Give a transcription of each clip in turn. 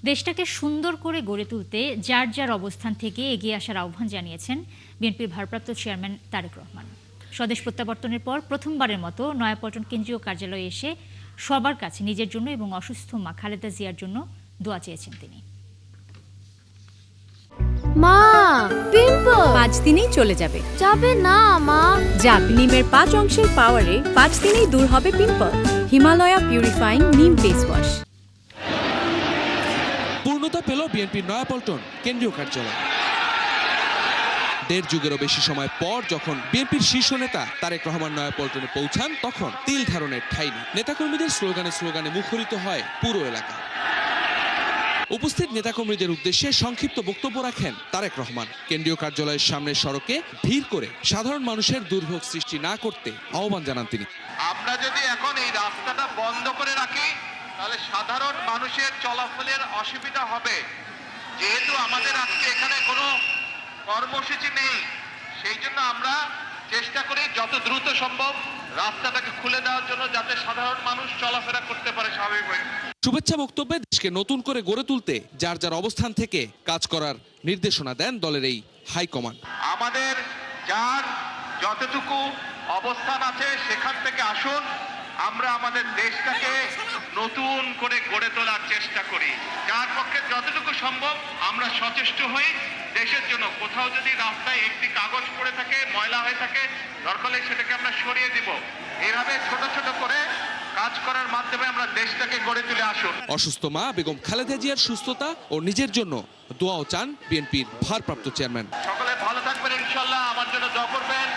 দেশটাকে সুন্দর করে গড়ে তুলতে যার যার অবস্থান থেকে এগিয়ে আসার আহ্বান জানিয়েছেন বিএনপির ভারপ্রাপ্ত চেয়ারম্যান তারেক রহমান। স্বদেশ প্রত্যাবর্তনের পর প্রথমবারের মতো নয়াপল্টন কেন্দ্রীয় কার্যালয়ে এসে সবার কাছে নিজের জন্য এবং অসুস্থ মা খালেদা জিয়ার জন্য দোয়া চেয়েছেন তিনি। মা, পিম্পল 5 দিনেই চলে যাবে। যাবে না মা। যাক, নিমের 5 অংশের পাওয়ারে 5 দিনেই দূর হবে পিম্পল। হিমালয়া পিউরিফাইং নিম ফেস ওয়াশ। পূর্ণতা পেল বিএনপির নয়াপল্টন কেন্দ্রীয় কার্যালয়। 1.5 যুগেরও বেশি সময় পর যখন বিএনপির শীর্ষ নেতা তারেক রহমান নয়াপল্টনে পৌঁছান, তখন তিল ধারণের ঠাঁই নেই। নেতাকর্মীদের স্লোগানে মুখরিত হয় পুরো এলাকা। উপস্থিত নেতাকর্মীদের উদ্দেশ্যে সংক্ষিপ্ত বক্তব্য রাখেন তারেক রহমান। কেন্দ্রীয় কার্যালয়ের সামনের সড়কে ভিড় করে সাধারণ মানুষের দুর্ভোগ সৃষ্টি না করতে আহ্বান জানান তিনি। আমরা যদি এখন এই রাস্তাটা বন্ধ করে রাখি তাহলে সাধারণ মানুষের চলাফেরার অসুবিধা হবে। যেহেতু আমাদের আজকে এখানে কোনো কর্মসূচি নেই, সেই জন্য আমরা চেষ্টা করি যত দ্রুত সম্ভব রাস্তাটাকে খুলে দেওয়ার জন্য, যাতে সাধারণ মানুষ চলাফেরা করতে পারে স্বাভাবিকভাবে। শুভেচ্ছা বক্তব্যে দেশকে নতুন করে গড়ে তুলতে যার যার অবস্থান থেকে কাজ করার নির্দেশনা দেন দলের এই হাইকমান্ড। আমাদের যার যতটুকু অবস্থান আছে সেখান থেকে আসুন, আমরা আমাদের দেশটাকে নতুন করে গড়ে তোলার চেষ্টা করি। যার পক্ষে যতটুকু সম্ভব আমরা সচেষ্ট হই দেশের জন্য। কোথাও যদি রাস্তায় একটি কাগজ পড়ে থাকে, ময়লা হয়ে থাকে, দরকার হলে সেটাকে আমরা সরিয়ে দিব। এইভাবে ছোট ছোট করে কাজ করার মাধ্যমে আমরা দেশটাকে গড়ে তুলে আসুন। অসুস্থ মা বেগম খালেদা জিয়ার সুস্থতা ও নিজের জন্য দোয়াও চান বিএনপির ভারপ্রাপ্ত চেয়ারম্যান। সকলে ভালো থাকবেন ইনশাল্লাহ, আমার জন্য দোয়া করবেন।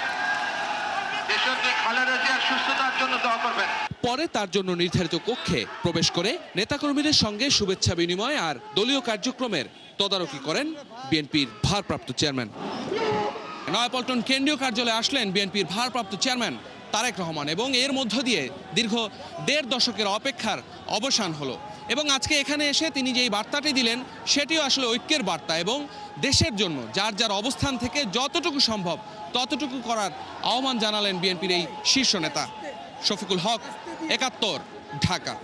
দেশনেত্রী খালেদা জিয়ার সুস্থতার জন্য দোয়া করবেন। পরে তার জন্য নির্ধারিত কক্ষে প্রবেশ করে নেতাকর্মীদের সঙ্গে শুভেচ্ছা বিনিময় আর দলীয় কার্যক্রমের তদারকি করেন বিএনপির ভারপ্রাপ্ত চেয়ারম্যান। নয়াপল্টন কেন্দ্রীয় কার্যালয়ে আসলেন বিএনপির ভারপ্রাপ্ত চেয়ারম্যান তারেক রহমান এবং এর মধ্য দিয়ে দীর্ঘ 1.5 দশকের অপেক্ষার অবসান হলো। এবং আজকে এখানে এসে তিনি যেই বার্তাটি দিলেন সেটিও আসলে ঐক্যের বার্তা এবং দেশের জন্য যার যার অবস্থান থেকে যতটুকু সম্ভব ততটুকু করার আহ্বান জানালেন বিএনপির এই শীর্ষ নেতা। শফিকুল হক, 71, ঢাকা।